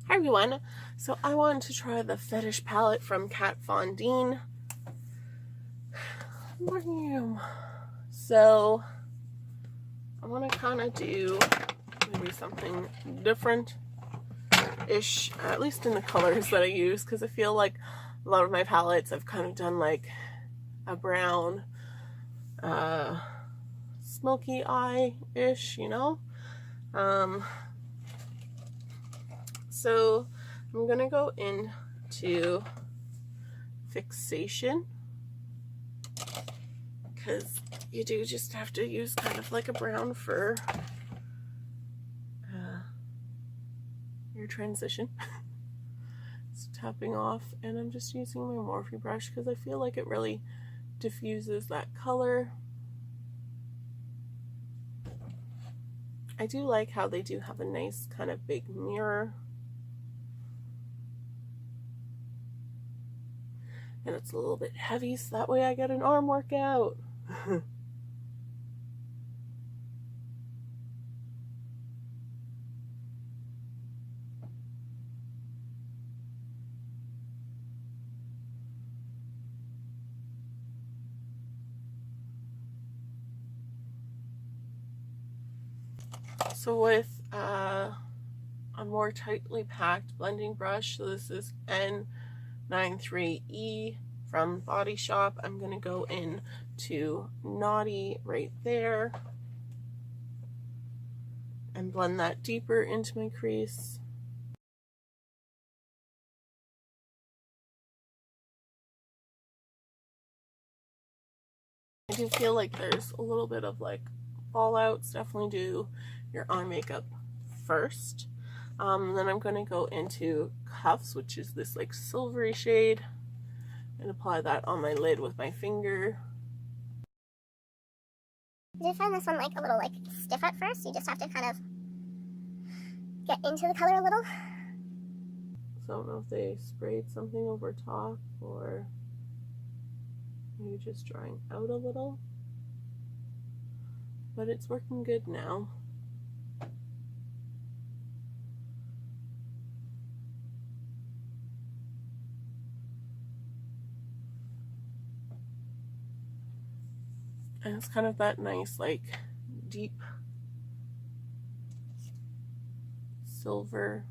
Hi everyone, so I wanted to try the Fetish palette from Kat Von D. So I want to kind of do maybe something different-ish, at least in the colors that I use, because I feel like a lot of my palettes I've kind of done like a brown, smoky eye-ish, you know? So I'm going to go into Fixation, because you do just have to use kind of like a brown for your transition. It's tapping off, and I'm just using my Morphe brush because I feel like it really diffuses that color. I do like how they do have a nice kind of big mirror. And it's a little bit heavy, so that way I get an arm workout. So with a more tightly packed blending brush, so this is N93E from Body Shop, I'm going to go into Naughty right there and blend that deeper into my crease. I do feel like there's a little bit of like fallouts. Definitely do your eye makeup first. Then I'm going to go into Cuffs, which is this like silvery shade, and apply that on my lid with my finger. I did find this one like a little like stiff at first. You just have to kind of get into the color a little. So I don't know if they sprayed something over top or maybe just drying out a little, but it's working good now. And it's kind of that nice, like, deep silver.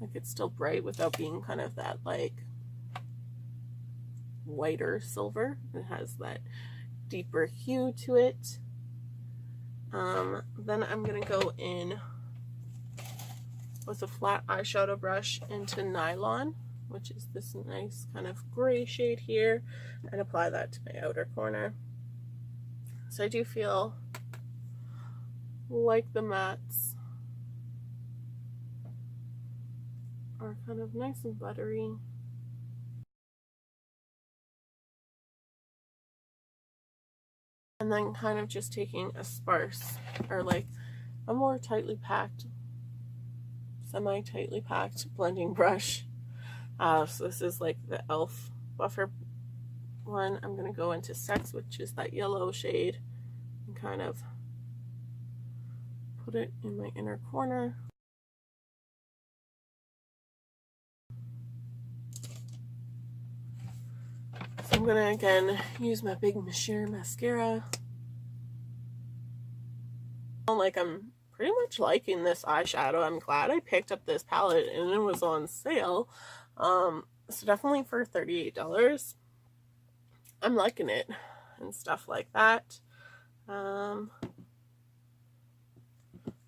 Like, it's still bright without being kind of that, like, whiter silver. It has that deeper hue to it. Then I'm going to go in with a flat eyeshadow brush into Nylon, which is this nice kind of gray shade here, and apply that to my outer corner. So I do feel like the mattes are kind of nice and buttery. And then kind of just taking a sparse, or like a more tightly packed, semi-tightly packed blending brush. So this is like the e.l.f. buffer one. I'm going to go into Sex, which is that yellow shade, and kind of put it in my inner corner. So I'm going to again use my Big Sheer mascara. Like, I'm pretty much liking this eyeshadow. I'm glad I picked up this palette and it was on sale. So definitely for $38, I'm liking it and stuff like that.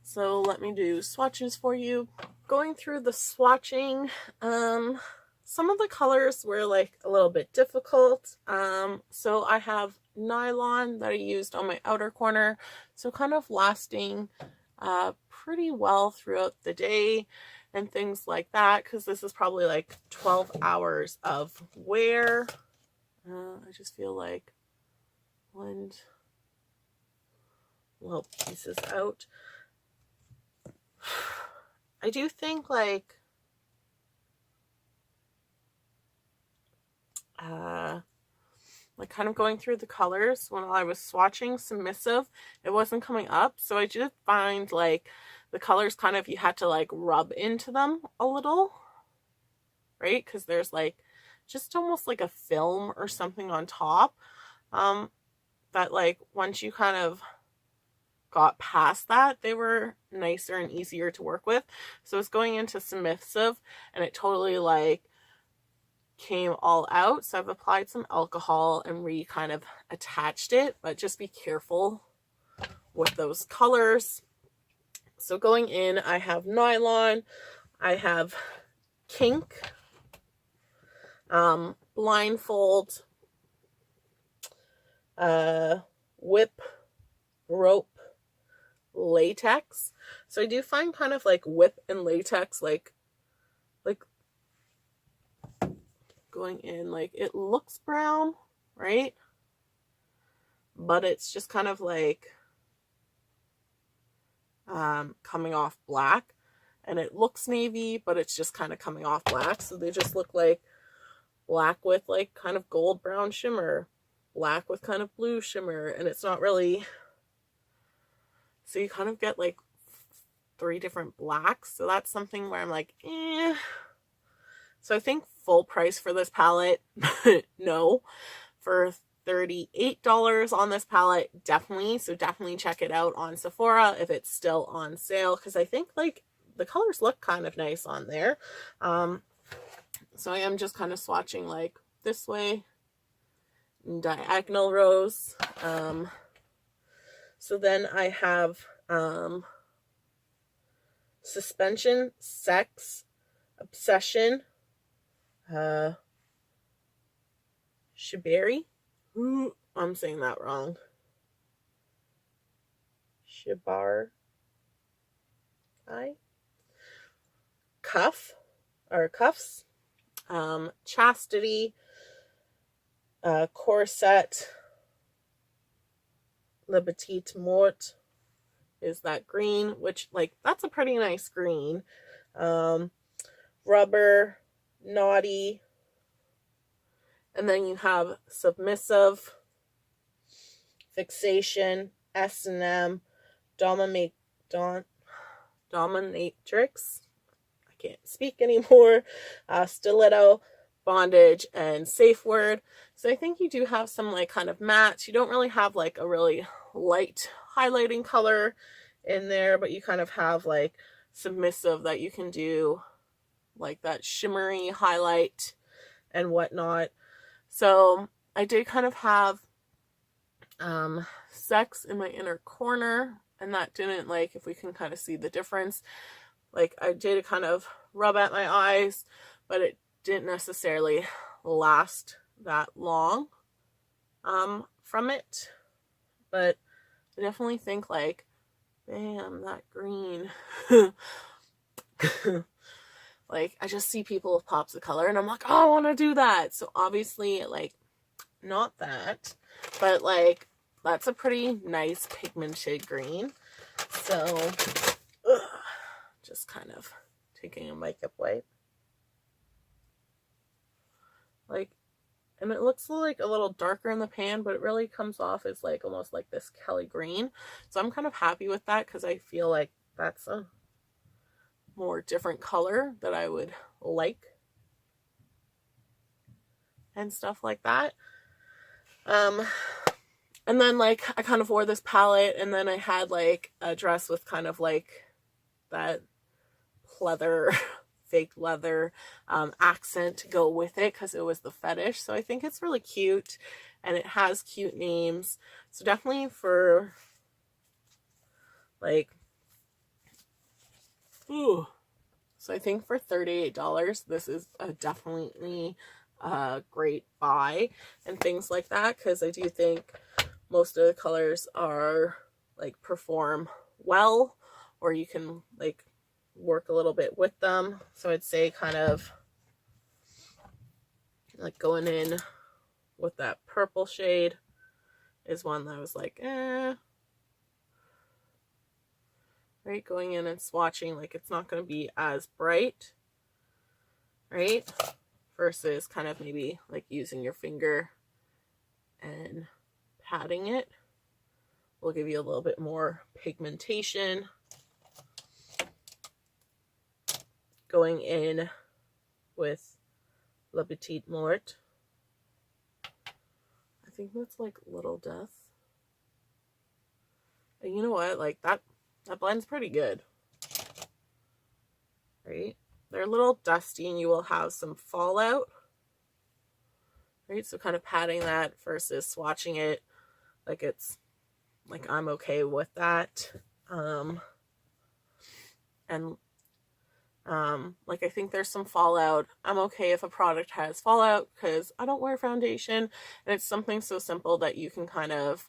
So let me do swatches for you. Going through the swatching, some of the colors were like a little bit difficult. So I have Nylon that I used on my outer corner, so kind of lasting pretty well throughout the day and things like that, because this is probably like 12 hours of wear. I just feel like blend little pieces out. I do think like like kind of going through the colors when I was swatching Submissive, it wasn't coming up. So I did find like the colors kind of, you had to like rub into them a little, right? Because there's like just almost like a film or something on top, that like once you kind of got past that, they were nicer and easier to work with. So it's going into Submissive and it totally like came all out. So I've applied some alcohol and kind of attached it, but just be careful with those colors. So going in, I have Nylon, I have Kink, Blindfold, Whip, Rope, Latex. So I do find kind of like Whip and Latex like going in, like it looks brown, right? But it's just kind of like coming off black, and it looks navy, but it's just kind of coming off black. So they just look like black with like kind of gold brown shimmer, black with kind of blue shimmer, and it's not really, so you kind of get like 3 different blacks. So that's something where I'm like, eh. So I think full price for this palette, no. For $38 on this palette, definitely. So definitely check it out on Sephora if it's still on sale, because I think like the colors look kind of nice on there. So I am just kind of swatching like this way, diagonal rows. So then I have Suspension, Sex, Obsession, Shibari. Ooh, I'm saying that wrong. Shibari. Cuffs, Chastity, Corset, Le Petit Mort is that green, which like that's a pretty nice green. Rubber, Naughty, and then you have Submissive, Fixation, S&M, Dominatrix, I can't speak anymore, Stiletto, Bondage, and Safe Word. So I think you do have some like kind of mattes. You don't really have like a really light highlighting color in there, but you kind of have like Submissive that you can do like that shimmery highlight and whatnot. So I did kind of have Sex in my inner corner, and that didn't, like, if we can kind of see the difference, like I did kind of rub at my eyes, but it didn't necessarily last that long from it. But I definitely think like, bam, that green. Like I just see people with pops of color and I'm like, oh, I want to do that. So obviously like not that, but like that's a pretty nice pigmented green. So just kind of taking a makeup wipe, like, and it looks like a little darker in the pan, but it really comes off as like almost like this Kelly green. So I'm kind of happy with that because I feel like that's a more different color that I would like and stuff like that. And then like I kind of wore this palette, and then I had like a dress with kind of like that leather fake leather accent to go with it because it was the fetish. So I think it's really cute and it has cute names. So definitely for like, ooh. So I think for $38, this is definitely a great buy and things like that, because I do think most of the colors are like perform well, or you can like work a little bit with them. So I'd say kind of like going in with that purple shade is one that I was like, right, going in and swatching, like it's not going to be as bright, right, versus kind of maybe like using your finger and patting it will give you a little bit more pigmentation. Going in with La Petite Mort. I think that's like Little Death. And you know what? Like that blends pretty good. Right? They're a little dusty and you will have some fallout. Right? So kind of patting that versus swatching it like it's like I'm okay with that. Like I think there's some fallout. I'm okay if a product has fallout because I don't wear foundation, and it's something so simple that you can kind of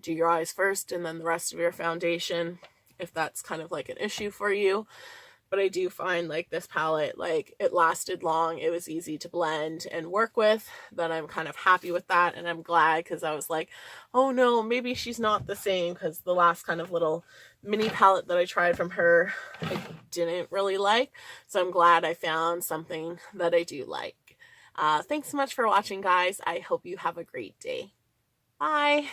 do your eyes first and then the rest of your foundation if that's kind of like an issue for you. But I do find like this palette, like it lasted long, it was easy to blend and work with, that I'm kind of happy with that, and I'm glad because I was like, oh no, maybe she's not the same, because the last kind of little mini palette that I tried from her I didn't really like, so I'm glad I found something that I do like. Thanks so much for watching, guys. I hope you have a great day. Bye!